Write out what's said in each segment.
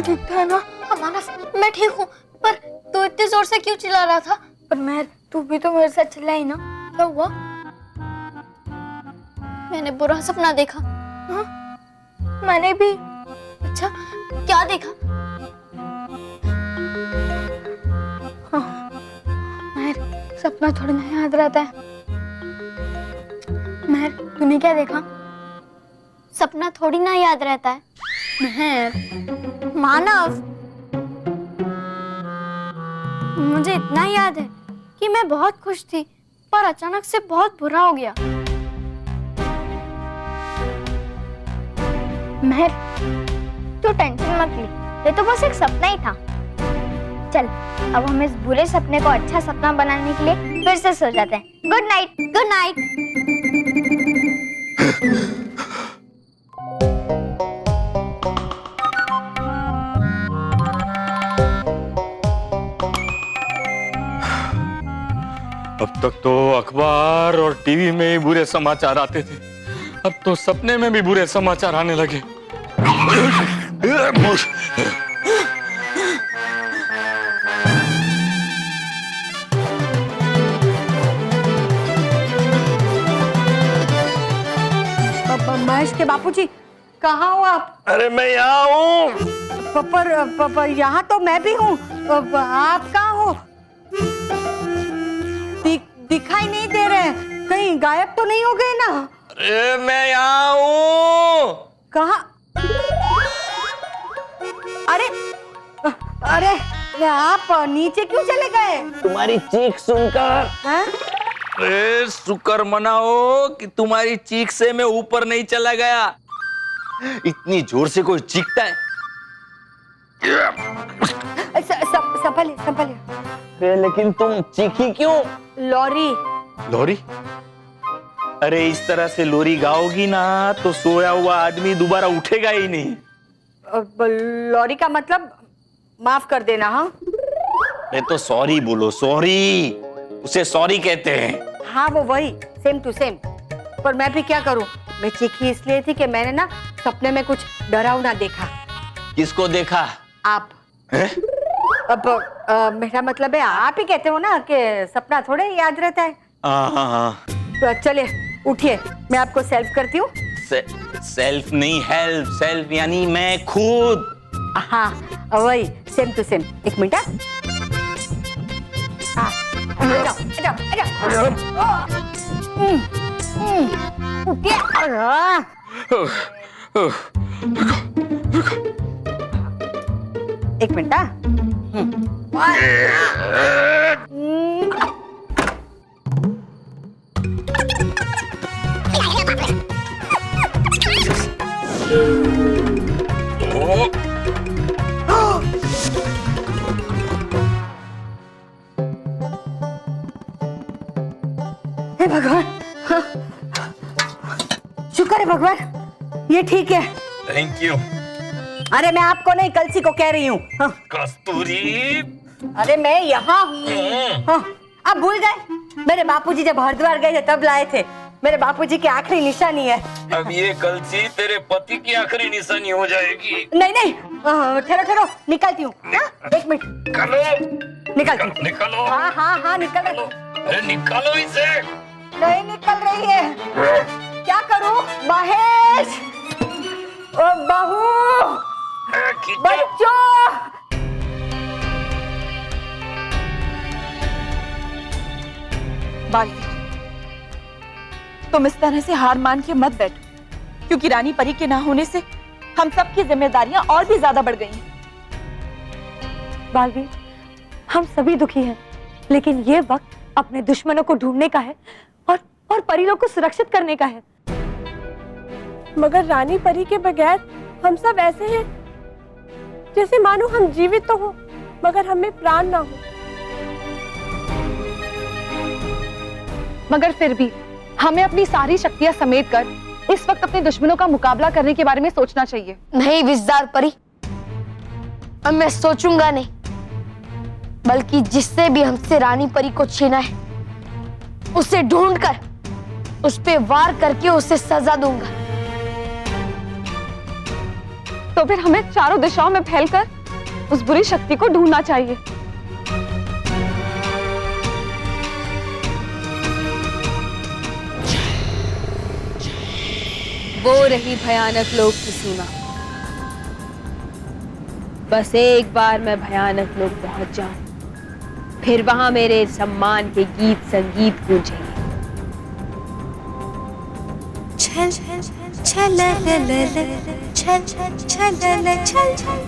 तू ठीक था ना? हाँ मानस, मैं ठीक हूँ, पर तू इतने जोर से क्यों चिल्ला रहा था? पर मैं, तू भी तो मेरे साथ चिल्लाई ना, क्या हुआ? मैंने बुरा सपना देखा। हाँ? मैंने भी। अच्छा, क्या देखा? हाँ, महर, सपना थोड़ी ना याद रहता है। महर, तूने क्या देखा? सपना थोड़ी ना याद रहता है। महर, मानव, मुझे इतना याद है कि मैं बहुत खुश थी, पर अचानक से बहुत बुरा हो गया। महर, तू टेंशन मत ले, ये तो बस एक सपना ही था। चल, अब हम इस बुरे सपने को अच्छा सपना बनाने के लिए फिर से सो जाते हैं। Good night. Good night. अब तक तो अखबार और टीवी में ही बुरे समाचार आते थे, अब तो सपने में भी बुरे समाचार आने लगे। महेश के बापूजी, कहाँ हो आप? अरे मैं यहाँ हूँ। पर यहाँ तो मैं भी हूँ, आप कहाँ हो? दिखाई नहीं दे रहे, कहीं गायब तो नहीं हो गए ना? अरे मैं यहाँ हूँ। कहाँ? अरे अरे आप नीचे क्यों चले गए? तुम्हारी चीख सुनकर। हैं? अरे शुक्र मनाओ कि तुम्हारी चीख से मैं ऊपर नहीं चला गया। इतनी जोर से कोई चीखता है? संभालिए। लेकिन तुम चीखी क्यों? लॉरी। लोरी? अरे इस तरह से लोरी गाओगी ना तो सोया हुआ आदमी दोबारा उठेगा ही नहीं। लॉरी का मतलब माफ कर देना। हाँ, अरे तो सॉरी बोलो, सॉरी, उसे सॉरी कहते हैं। हाँ वो वही, सेम टू सेम। पर मैं भी क्या करूं, मैं चीखी इसलिए थी कि मैंने ना सपने में कुछ डरावना देखा। किसको देखा? आप। है? अब मेरा मतलब है, आप ही कहते हो ना कि सपना थोड़े याद रहता है। हाँ। तो चलिए उठिए, मैं आपको सेल्फ करती हूँ। सेल्फ नहीं, हेल्प। सेल्फ यानी मैं खुद। हाँ वही, सेम टू सेम। एक मिनट। एक मिनट। हे भगवान, शुक्र है भगवान, ये ठीक है। Thank you. अरे मैं आपको नहीं, कलसी को कह रही हूँ। कस्तूरी। अरे मैं यहाँ हूँ। हाँ, आप भूल गए, मेरे बापूजी जब हरिद्वार गए थे तब लाए थे। मेरे बापूजी की आखिरी निशानी है। अब ये कलसी तेरे पति की आखिरी निशानी हो जाएगी। नहीं नहीं, ठहरो, निकलती हूँ। एक मिनट, निकलती हूँ। निकालो। हाँ निकल रही। अरे निकालो इसे। नहीं निकल रही है, क्या करूँ? महेश, ओ बहू, बच्चों। बालवीर, तुम इस तरह से हार मान के मत बैठो, क्योंकि रानी परी के ना होने से हम सबकी जिम्मेदारियां और भी ज्यादा बढ़ गई हैं। बालवीर, हम सभी दुखी हैं, लेकिन ये वक्त अपने दुश्मनों को ढूंढने का है और परियों को सुरक्षित करने का है। मगर रानी परी के बगैर हम सब ऐसे हैं जैसे मानो हम जीवित तो हो मगर हमें प्राण ना हो। मगर फिर भी हमें अपनी सारी शक्तियां समेटकर इस वक्त अपने दुश्मनों का मुकाबला करने के बारे में सोचना चाहिए। नहीं विजदार परी, अब मैं सोचूंगा नहीं, बल्कि जिससे भी हमसे रानी परी को छीना है उसे ढूंढकर उस पे वार करके उसे सजा दूंगा। तो फिर हमें चारों दिशाओं में फैलकर उस बुरी शक्ति को ढूंढना चाहिए। वो रही भयानक लोक की सीमा। बस एक बार मैं भयानक लोक पहुंच जाऊं, फिर वहां मेरे सम्मान के गीत संगीत गूंजेंगे। छल छल छल छल छल छल छल।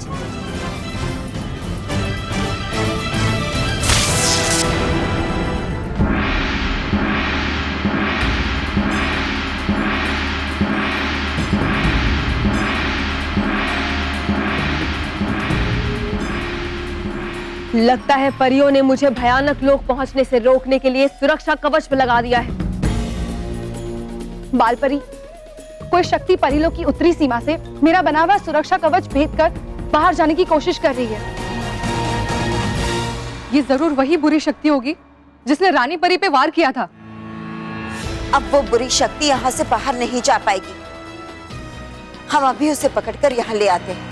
लगता है परियों ने मुझे भयानक लोक पहुंचने से रोकने के लिए सुरक्षा कवच में लगा दिया है। बाल परी, कोई शक्ति परिलोक की उत्तरी सीमा से मेरा बना हुआ सुरक्षा कवच भेद कर बाहर जाने की कोशिश कर रही है। ये जरूर वही बुरी शक्ति होगी जिसने रानी परी पे वार किया था। अब वो बुरी शक्ति यहाँ से बाहर नहीं जा पाएगी। हम अभी उसे पकड़कर यहाँ ले आते हैं।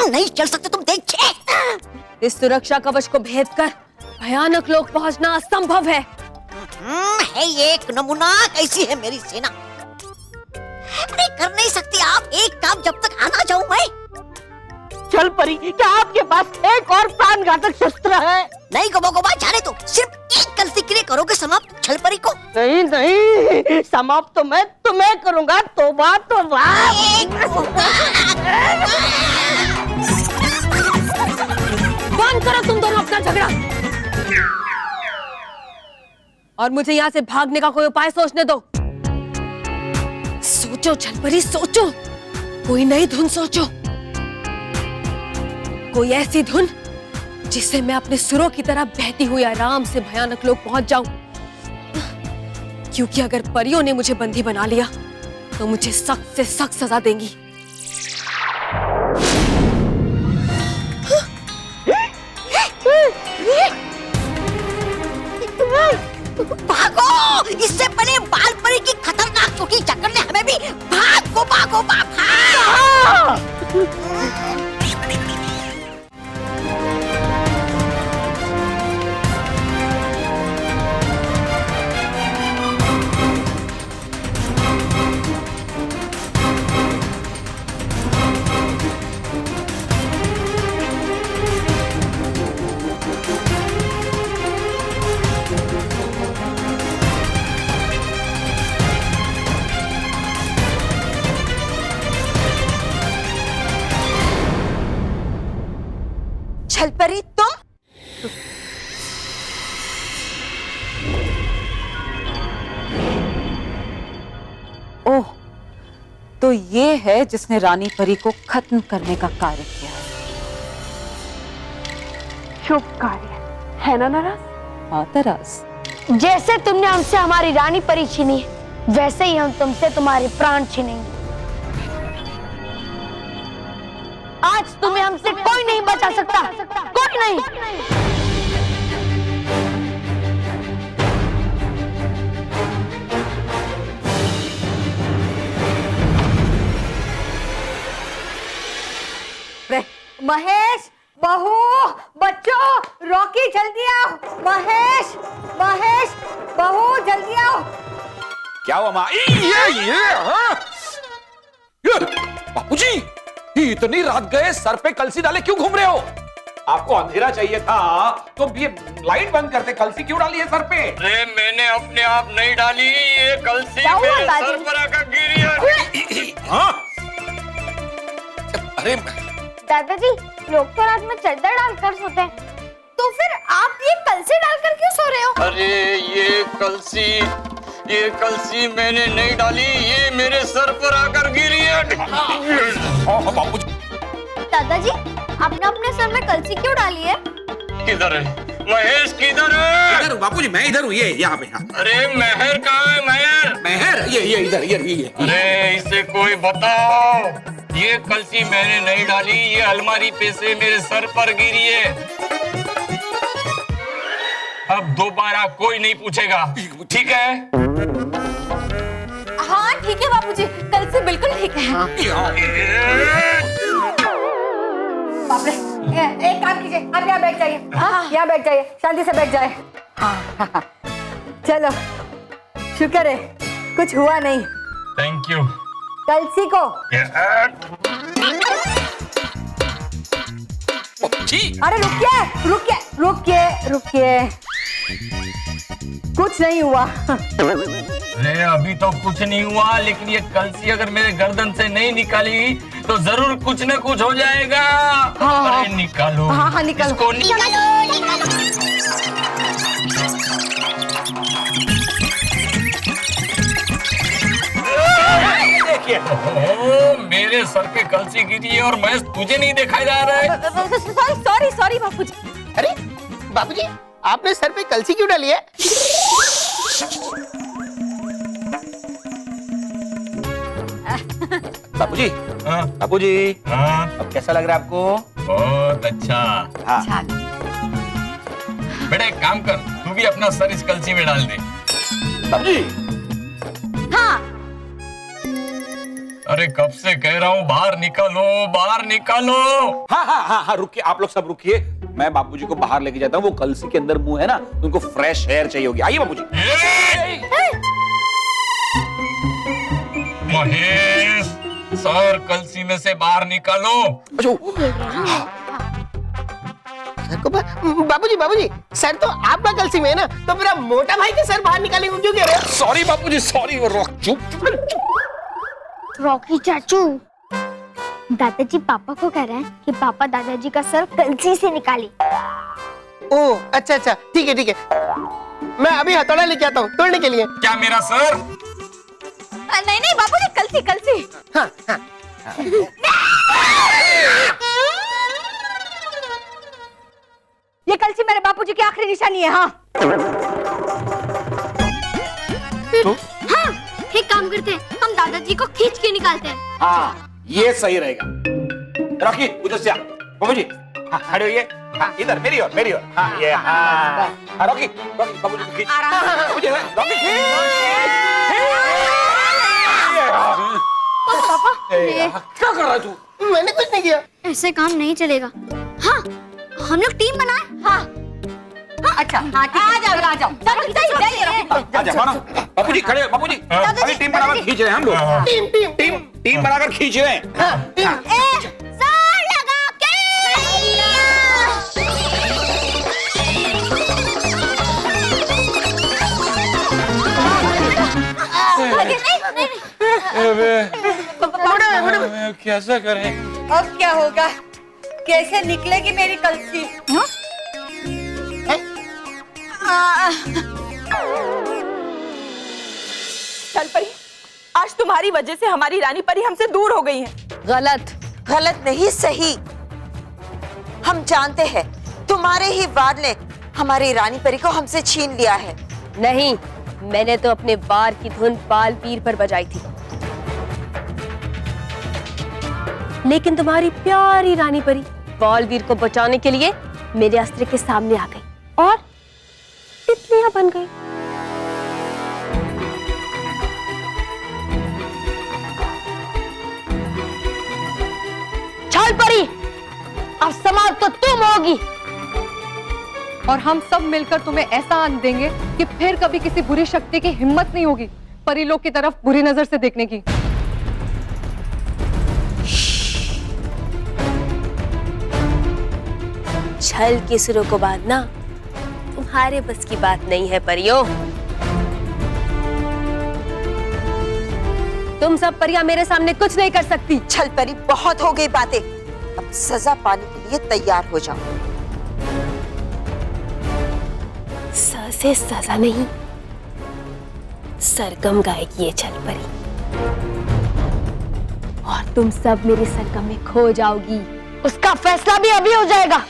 नहीं चल सकते तुम, देखिए। इस सुरक्षा कवच को भेद कर भयानक लोक पहुंचना असंभव है। है ये एक नमूना, कैसी है मेरी सेना। अरे कर नहीं सकती आप एक काम जब तक आना जाऊं मैं। चल परी, क्या आपके पास एक और प्राणघातक शस्त्र है? नहीं गोबा जाने दो, सिर्फ एक गलती के लिए करोगे समाप्त छल परी को। नहीं नहीं, समाप्त तो मैं तुम्हें करूंगा। तौबा तौबा। बंद करो तुम दोनों अपना झगड़ा और मुझे यहाँ से भागने का कोई उपाय सोचने दो। सोचो छलपरी, सोचो, कोई नई धुन सोचो, कोई ऐसी धुन जिससे मैं अपने सुरों की तरह बहती हुई आराम से भयानक लोक पहुंच जाऊं। क्योंकि अगर परियों ने मुझे बंदी बना लिया तो मुझे सख्त से सख्त सजा देंगी। भागो, इससे पहले बाल परी की खतरनाक चोटी जकड़ ले हमें भी। भागो भागो भागो। छलपरी तुम? ओह, तो ये है जिसने रानी परी को खत्म करने का कार्य किया है। शुभ कार्य है ना नाराज? हाँ तराज। जैसे तुमने हमसे हमारी रानी परी छीनी, वैसे ही हम तुमसे तुम्हारे प्राण छीनेंगे। आज तुम्हें हमसे कोई नहीं बचा सकता, कोई नहीं। महेश, बहू, बच्चों, रॉकी जल्दी आओ। महेश, महेश, बहू जल्दी आओ। क्या हुआ माँ? बापूजी, इतनी रात गए सर पे कलसी डाले क्यों घूम रहे हो? आपको अंधेरा चाहिए था तो ये लाइट बंद करते, कलसी क्यों डाली है सर पे? अरे मैंने अपने आप नहीं डाली, ये कलसी मेरे सर पर आकर गिरी है। हाँ? अरे दादाजी, लोग तो रात में चद्दर डालकर सोते हैं, तो फिर आप ये कलसी डालकर क्यों सो रहे हो? अरे ये कलसी मैंने नहीं डाली, ये मेरे सर पर आकर गिरी है। बापूजी, दादाजी, आपने अपने सर में कलसी क्यों डाली है? किधर है महेश? किधर है? इधर बापूजी, मैं इधर हूँ, ये यहाँ पे। अरे महर कहाँ है? महर महर, ये इधर, ये। अरे इसे कोई बताओ। ये कलसी मैंने नहीं डाली, ये अलमारी पे से मेरे सर पर गिरी है। अब दोबारा कोई नहीं पूछेगा, ठीक है? हाँ ठीक है बापूजी, कल से बिल्कुल ठीक है। बाप रे, एक काम कीजिए, आप यहाँ बैठ जाइए। यहाँ बैठ जाइए, शांति से बैठ जाए। चलो, शुक्र है कुछ हुआ नहीं। Thank you. कलसी को अरे रुकिए रुकिए रुकिए रुकिए, कुछ नहीं हुआ। अरे अभी तो कुछ नहीं हुआ, लेकिन ये कलसी अगर मेरे गर्दन से नहीं निकाली तो जरूर कुछ न कुछ हो जाएगा। अरे निकालो। हाँ निकालो। इसको निकालो। देखिए, मेरे सर पे कलसी गिरी है और मैं तुझे नहीं देखा जा रहा है। सॉरी सॉरी बापूजी। अरे बापूजी, आपने सर पे कलसी क्यों डाली है? बापूजी, बापूजी, अब कैसा लग रहा है आपको? बहुत अच्छा। हाँ। बेटा एक काम कर, तू भी अपना सर इस कलसी में डाल दे। बापूजी। हाँ। अरे कब से कह रहा हूँ बाहर निकालो, बाहर निकालो। हाँ, रुकिए, आप लोग सब रुकिए, मैं बापूजी को बाहर लेके जाता हूँ। वो कलसी के अंदर मुंह है ना, उनको फ्रेश एयर चाहिए होगी। आइए बापूजी। महेश, सर कलसी में से बाहर निकालो। सर को बाबूजी, सर तो आपका कलसी में है ना, तो मेरा मोटा भाई के सर बाहर निकालेंगे क्यों कह रहे हैं? सॉरी बापूजी, सॉरी। चुप। रॉकी चाचू, दादाजी पापा को कह रहे हैं कि पापा दादाजी का सर कलसी से निकाले। ओह अच्छा, ठीक है। मैं अभी हथौड़ा लेके आता हूँ तोड़ने के लिए। क्या मेरा सर? नहीं बापूजी, कलसी। हाँ। ये कलसी मेरे बापूजी की आखिरी निशानी है। हाँ हाँ, एक काम करते हैं, हम दादाजी को खींच के निकालते हैं। हाँ, ये सही रहेगा। रॉकी, उधर से आ। बाबूजी, खड़े होइए। हाँ, इधर मेरी ओर। हाँ, ये हाँ, रॉकी, बाबूजी को खींच। बाबूजी, रॉकी क्या कर रहा है तू? मैंने कुछ नहीं किया। ऐसे काम नहीं चलेगा। हाँ, हम लोग टीम बनाए। हाँ अच्छा, हाँ आ जाओ। आजा, मानो। बाबूजी खड़े हो, बाबूजी। अभी टीम बनाकर खींच रहे हैं हम लोग। टीम बनाकर खींच रहे हैं। कैसा करें? अब क्या होगा? कैसे निकलेगी मेरी कलसी? चल परी, आज तुम्हारी वजह से हमारी रानी परी हमसे दूर हो गई है। गलत नहीं, सही। हम जानते हैं तुम्हारे ही वार ने हमारी रानी परी को हमसे छीन लिया है। नहीं, मैंने तो अपने वार की धुन बाल पीर पर बजाई थी, लेकिन तुम्हारी प्यारी रानी परी बालवीर को बचाने के लिए मेरे अस्त्र के सामने आ गई और तितलियां बन गई। छल परी, अब समाप्त तो तुम होगी। और हम सब मिलकर तुम्हें ऐसा अंत देंगे कि फिर कभी किसी बुरी शक्ति की हिम्मत नहीं होगी परिलोक की तरफ बुरी नजर से देखने की। छल के सुरों को बांधना तुम्हारे बस की बात नहीं है परियों। तुम सब परियां मेरे सामने कुछ नहीं कर सकती। छल परी, बहुत हो गई बातें, अब सजा पाने के लिए तैयार हो जाओ। से सजा नहीं, सरगम गाएगी ये छल परी, और तुम सब मेरे सरगम में खो जाओगी। उसका फैसला भी अभी हो जाएगा।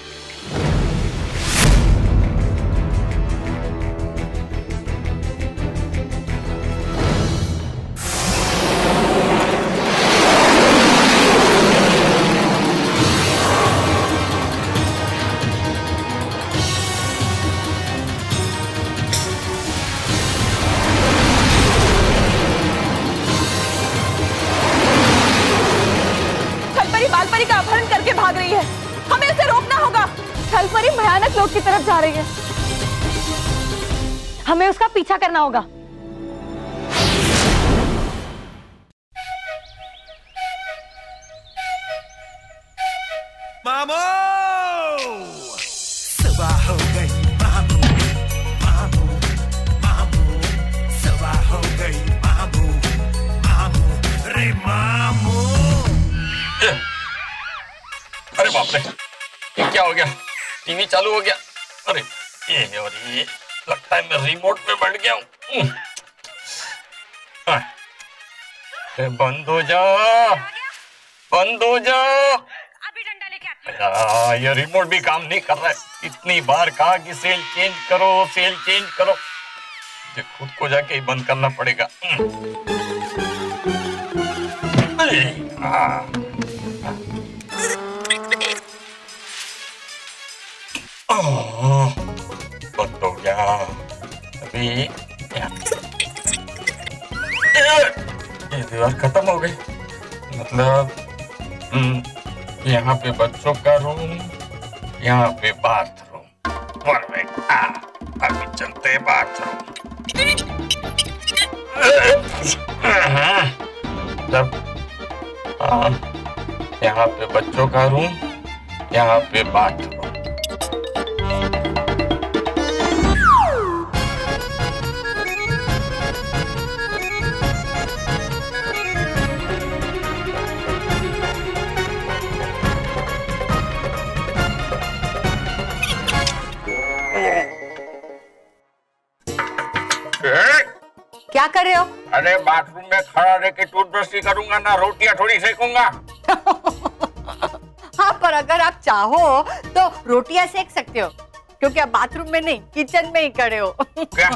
परी का अपहरण करके भाग रही है। हमें उसे रोकना होगा। छल परी भयानक लोग की तरफ जा रही है। हमें उसका पीछा करना होगा। मामू, सुबह हो गई मामू, मामू, मामू, सुबह हो गई मामू, मामू, रे मामू। अरे बाप रे, ये क्या हो गया? टीवी चालू हो गया। अरे ये और ये लगता है मैं रिमोट में बैठ गया हूँ। बंद हो जा, बंद हो जा। ये रिमोट भी काम नहीं कर रहा है। इतनी बार कहा कि सेल चेंज करो, सेल चेंज करो। ये खुद को जाके ही बंद करना पड़ेगा। बंद हो गया। अभी ये दीवार खत्म हो गई। मतलब यहाँ पे बच्चों का रूम, यहाँ पे बाथरूम। परफेक्ट। अभी चलते हैं बाथरूम। मतलब यहाँ पे बच्चों का रूम, यहाँ पे बाथरूम। क्या कर रहे हो? अरे बाथरूम में खड़ा रह के टूथब्रश ही करूंगा ना, रोटियां थोड़ी सेकूंगा। हाँ, पर अगर आप चाहो तो रोटियां सेक सकते हो, क्योंकि आप बाथरूम में नहीं, किचन में ही खड़े हो। क्या?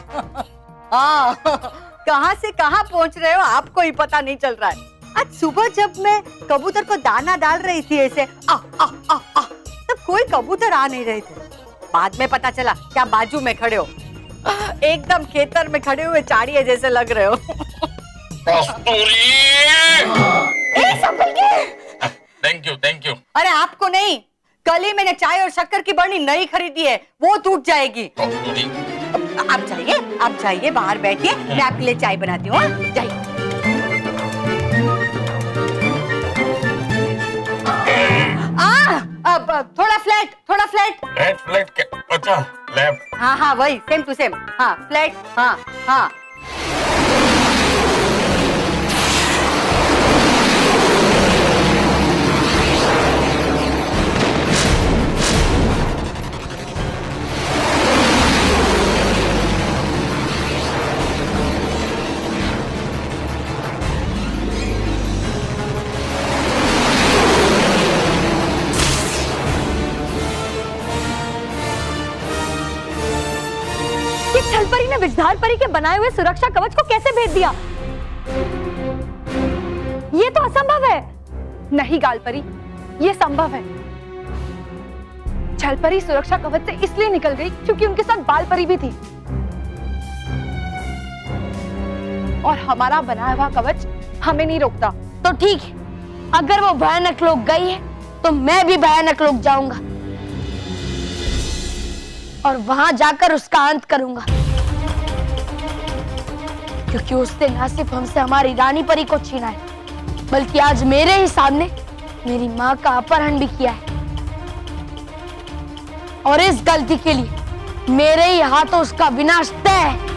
हाँ, कहाँ से कहाँ पहुँच रहे हो आपको ही पता नहीं चल रहा है। आज सुबह जब मैं कबूतर को दाना डाल रही थी ऐसे तब कोई कबूतर आ नहीं रहे थे। बाद में पता चला क्या बाजू में खड़े हो, एकदम खेतर में खड़े हुए चाड़िए जैसे लग रहे हो। Thank you, thank you. अरे आपको नहीं, कल ही मैंने चाय और शक्कर की बर्नी नई खरीदी है, वो टूट जाएगी। आप जाइए बाहर बैठिए, मैं आपके लिए चाय बनाती हूँ। जाइए। अब थोड़ा फ्लैट, थोड़ा फ्लैट। फ्लैट क्या? अच्छा, लेफ्ट। हाँ हाँ, वही सेम टू सेम। हाँ, फ्लैट। हाँ हाँ। छल परी ने विजधार परी के बनाए हुए सुरक्षा कवच को कैसे भेद दिया? ये तो असंभव है। नहीं गाल परी, ये संभव है। छल परी सुरक्षा कवच से इसलिए निकल गई क्योंकि उनके साथ बाल परी भी थी, और हमारा बनाया हुआ कवच हमें नहीं रोकता। तो ठीक है, अगर वो भयानक लोग गई है तो मैं भी भयानक लोग जाऊंगा और वहां जाकर उसका अंत करूंगा, क्योंकि उसने ना सिर्फ हमसे हमारी रानी परी को छीना है, बल्कि आज मेरे ही सामने मेरी माँ का अपहरण भी किया है। और इस गलती के लिए मेरे ही हाथों उसका विनाश तय है।